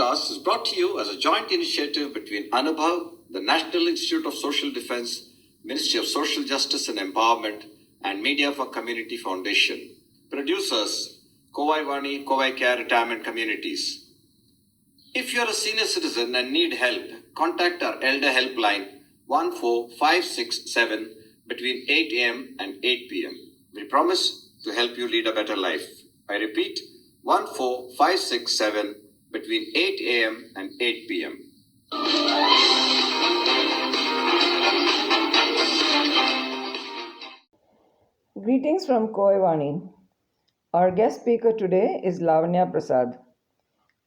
podcast is brought to you as a joint initiative between Anubhav, the National Institute of Social Defense, Ministry of Social Justice and Empowerment, and Media for Community Foundation. Producers, CovaiCare Retirement Communities. If you are a senior citizen and need help, contact our Elder Helpline 14567 between 8 a.m. and 8 p.m. We promise to help you lead a better life. I repeat, 14567 between 8 a.m. and 8 p.m. Greetings from CovaiCare. Our guest speaker today is Lavanya Prasad.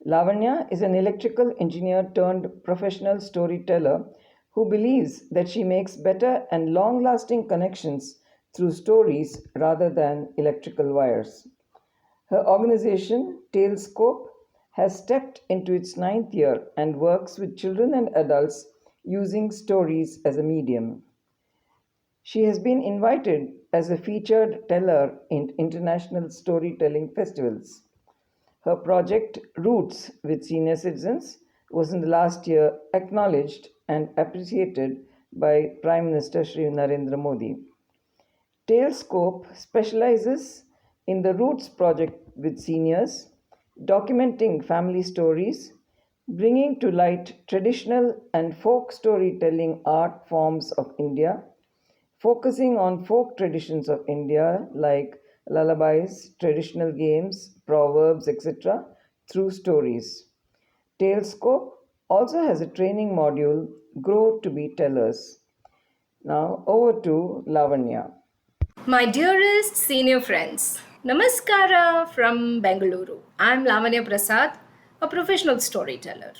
Lavanya is an electrical engineer turned professional storyteller who believes that she makes better and long-lasting connections through stories rather than electrical wires. Her organization, Talescope, has stepped into its 9th year and works with children and adults using stories as a medium. She has been invited as a featured teller in international storytelling festivals. Her project, Roots with Senior Citizens, was in the last year acknowledged and appreciated by Prime Minister Shri Narendra Modi. Talescope specializes in the Roots project with seniors, documenting family stories, bringing to light traditional and folk storytelling art forms of India, focusing on folk traditions of India like lullabies, traditional games, proverbs, etc., through stories. Talescope also has a training module, Grow to be Tellers. Now over to Lavanya. My dearest senior friends, Namaskara from Bengaluru. I'm Lavanya Prasad, a professional storyteller.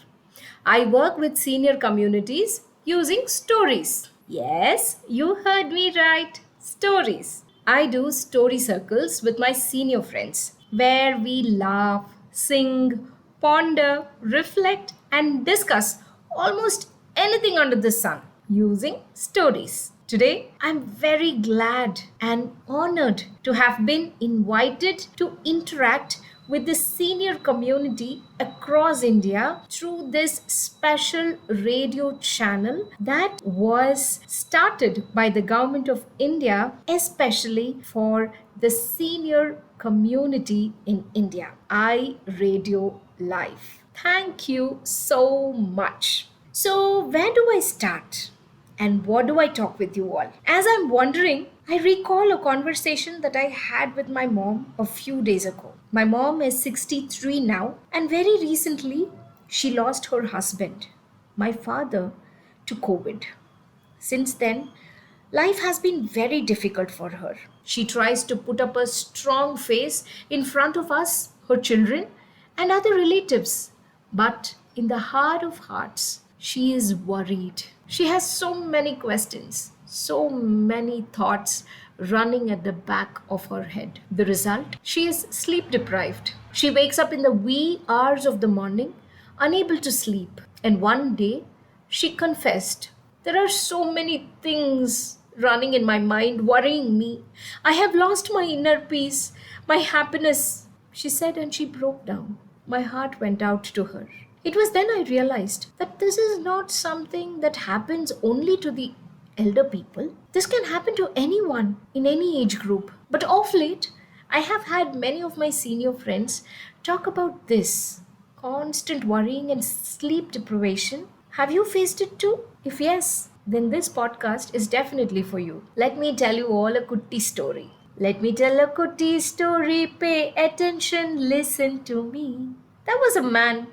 I work with senior communities using stories. Yes, you heard me right. Stories. I do story circles with my senior friends where we laugh, sing, ponder, reflect, and discuss almost anything under the sun using stories. Today, I'm very glad and honored to have been invited to interact with the senior community across India through this special radio channel that was started by the Government of India, especially for the senior community in India. i-radiolive. Thank you so much. So, where do I start? And what do I talk with you all? As I'm wondering, I recall a conversation that I had with my mom a few days ago. My mom is 63 now, and very recently she lost her husband, my father, to COVID. Since then, life has been very difficult for her. She tries to put up a strong face in front of us, her children, and other relatives. But in the heart of hearts, she is worried. She has so many questions, so many thoughts running at the back of her head. The result? She is sleep deprived. She wakes up in the wee hours of the morning, unable to sleep. And one day, she confessed, "There are so many things running in my mind, worrying me. I have lost my inner peace, my happiness," she said, and she broke down. My heart went out to her. It was then I realized that this is not something that happens only to the elder people. This can happen to anyone in any age group. But of late, I have had many of my senior friends talk about this constant worrying and sleep deprivation. Have you faced it too? If yes, then this podcast is definitely for you. Let me tell you all a kutti story. Let me tell a kutti story. Pay attention, listen to me. There was a man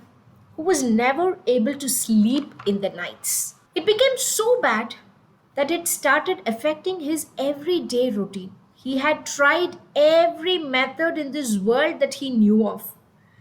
who was never able to sleep in the nights. It became so bad that it started affecting his everyday routine. He had tried every method in this world that he knew of.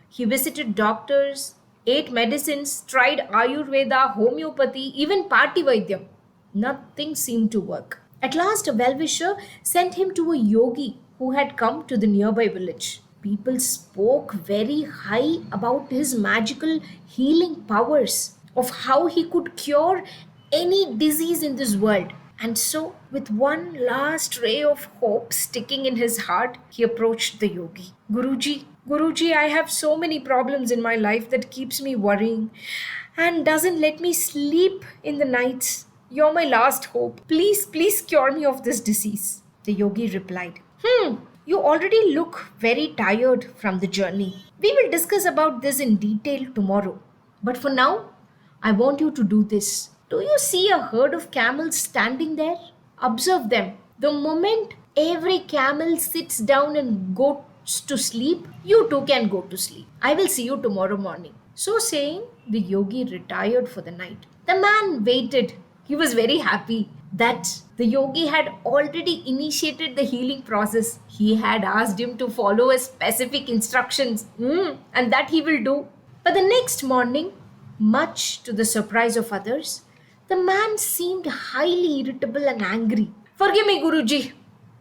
He visited doctors, ate medicines, tried Ayurveda, homeopathy, even Party Vaidyam. Nothing seemed to work. At last, a well-wisher sent him to a yogi who had come to the nearby village. People spoke very high about his magical healing powers, of how he could cure any disease in this world. And so, with one last ray of hope sticking in his heart, he approached the yogi. Guruji, I have so many problems in my life that keeps me worrying and doesn't let me sleep in the nights. You're my last hope. Please cure me of this disease. The yogi replied, you already look very tired from the journey. We will discuss about this in detail tomorrow. But for now, I want you to do this. Do you see a herd of camels standing there? Observe them. The moment every camel sits down and goes to sleep, you too can go to sleep. I will see you tomorrow morning. So saying, the yogi retired for the night. The man waited. He was very happy that the yogi had already initiated the healing process. He had asked him to follow a specific instructions, and that he will do. But the next morning, much to the surprise of others, the man seemed highly irritable and angry. Forgive me, Guruji.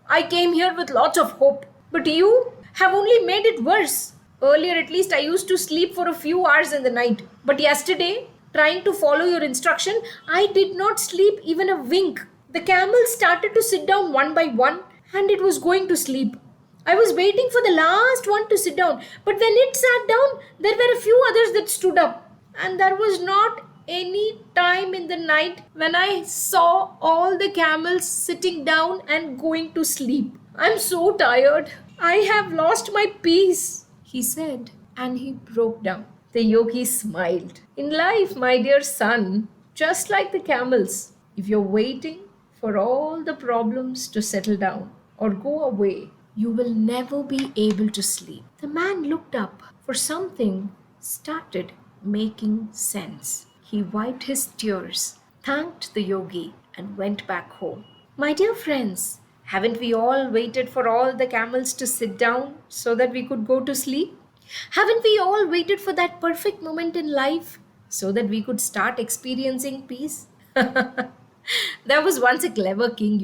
I came here with lots of hope, but you have only made it worse. Earlier, at least, I used to sleep for a few hours in the night. But yesterday, trying to follow your instruction, I did not sleep even a wink. The camels started to sit down one by one, and it was going to sleep. I was waiting for the last one to sit down, but when it sat down, there were a few others that stood up. And there was not any time in the night when I saw all the camels sitting down and going to sleep. I'm so tired. I have lost my peace, he said, and he broke down. The yogi smiled. In life, my dear son, just like the camels, if you're waiting for all the problems to settle down or go away, you will never be able to sleep. The man looked up, for something started making sense. He wiped his tears, thanked the yogi, and went back home. My dear friends, haven't we all waited for all the camels to sit down so that we could go to sleep? Haven't we all waited for that perfect moment in life so that we could start experiencing peace? There was once a clever king,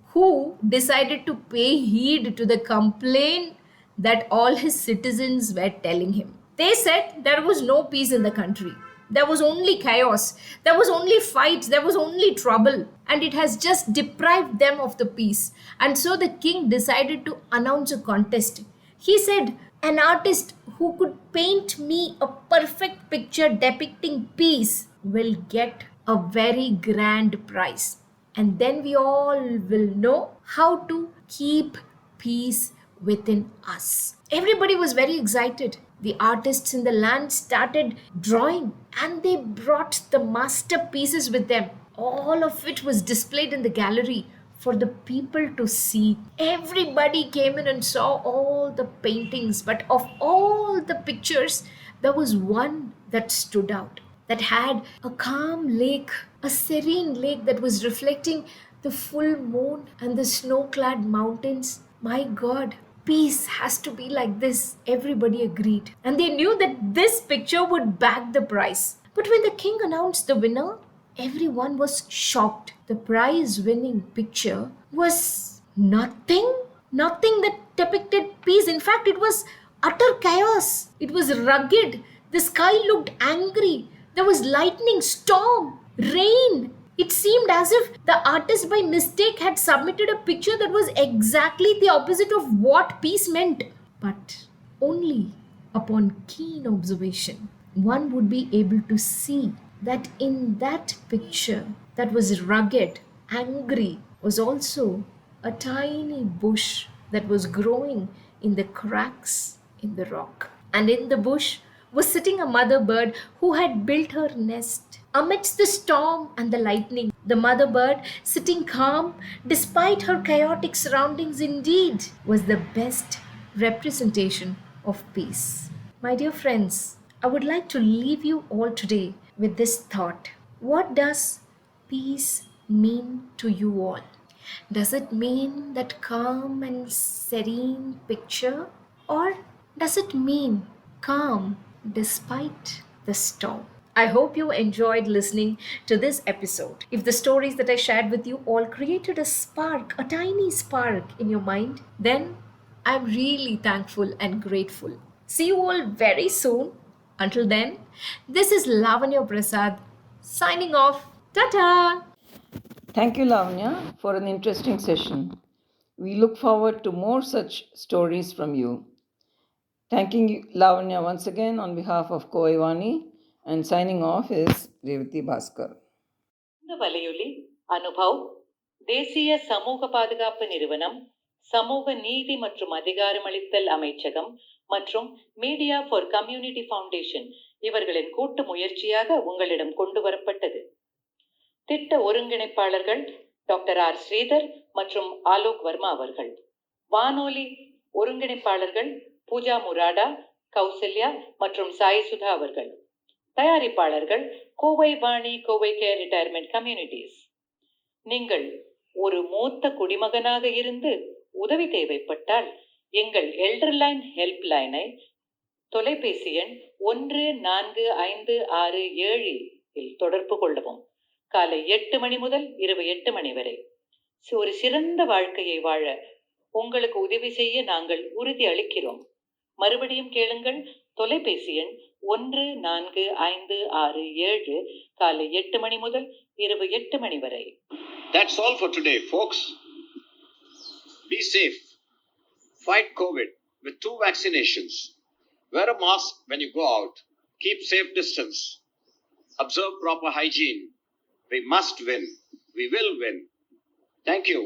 who decided to pay heed to the complaint that all his citizens were telling him. They said there was no peace in the country. There was only chaos. There was only fights. There was only trouble. And it has just deprived them of the peace. And so the king decided to announce a contest. He said, an artist who could paint me a perfect picture depicting peace will get a very grand prize. And then we all will know how to keep peace within us. Everybody was very excited. The artists in the land started drawing and they brought the masterpieces with them. All of it was displayed in the gallery for the people to see. Everybody came in and saw all the paintings, but of all the pictures, there was one that stood out, that had a calm lake, a serene lake that was reflecting the full moon and the snow-clad mountains. My God, peace has to be like this. Everybody agreed. And they knew that this picture would bag the prize. But when the king announced the winner, everyone was shocked. The prize-winning picture was nothing that depicted peace. In fact, it was utter chaos. It was rugged. The sky looked angry. There was lightning, storm, rain. It seemed as if the artist by mistake had submitted a picture that was exactly the opposite of what peace meant. But only upon keen observation, one would be able to see that in that picture that was rugged, angry, was also a tiny bush that was growing in the cracks in the rock. And in the bush was sitting a mother bird who had built her nest amidst the storm and the lightning. The mother bird, sitting calm despite her chaotic surroundings, indeed was the best representation of peace. My dear friends, I would like to leave you all today with this thought. What does peace mean to you all? Does it mean that calm and serene picture? Or does it mean calm despite the storm? I hope you enjoyed listening to this episode. If the stories that I shared with you all created a spark, a tiny spark in your mind, then I'm really thankful and grateful. See you all very soon. Until then, this is Lavanya Prasad signing off. Ta-ta! Thank you, Lavanya, for an interesting session. We look forward to more such stories from you. Thanking you, Lavanya, once again on behalf of Koivani, and signing off is Revati Bhaskar. இந்த வலையொலி அனுபவ் தேசிய சமூக பாதுகாப்பு நிறுவனம், சமூக நீதி மற்றும் அதிகாரமளித்தல் அமைச்சகம் மற்றும் மீடியா ஃபார் கம்யூனிட்டி ஃபவுண்டேஷன் இவர்களின் கூட்டு முயற்சியாக உங்களிடம் கொண்டு வரப்பட்டது. திட்ட ஒருங்கிணைப்பாளர்கள் டாக்டர் ஆர் ஸ்ரீதர் மற்றும் ஆலோக் வர்மா அவர்கள். வானொலி ஒருங்கிணைப்பாளர்கள் பூஜா முராடா, கௌசல்யா மற்றும் சாய் சுதா அவர்கள். தயாரிப்பாளர்கள் Kovai Vani, CovaiCare retirement communities. நீங்கள் ஒரு மூத்த குடிமகனாக இருந்து உதவி தேவைப்பட்டால் எங்கள் எல்டர்லைன் ஹெல்ப் லைனை தொலைபேசி எண் 145667 இல் தொடர்பு கொள்ளவும். காலை 8 மணி முதல் இரவு 8 மணி வரை. ஒரு சிறந்த வாழ்க்கையை வாழ உங்களுக்கு உதவி செய்ய நாங்கள் உறுதி அளிக்கிறோம். மறுபடியும் கேளுங்கள். தொலைபேசி எண் 145667 காலை 8 மணி முதல் இரவு 8 மணி வரை. That's all for today, folks. Be safe. Fight COVID with 2 vaccinations. Wear a mask when you go out. Keep safe distance. Observe proper hygiene. We must win. We will win. Thank you.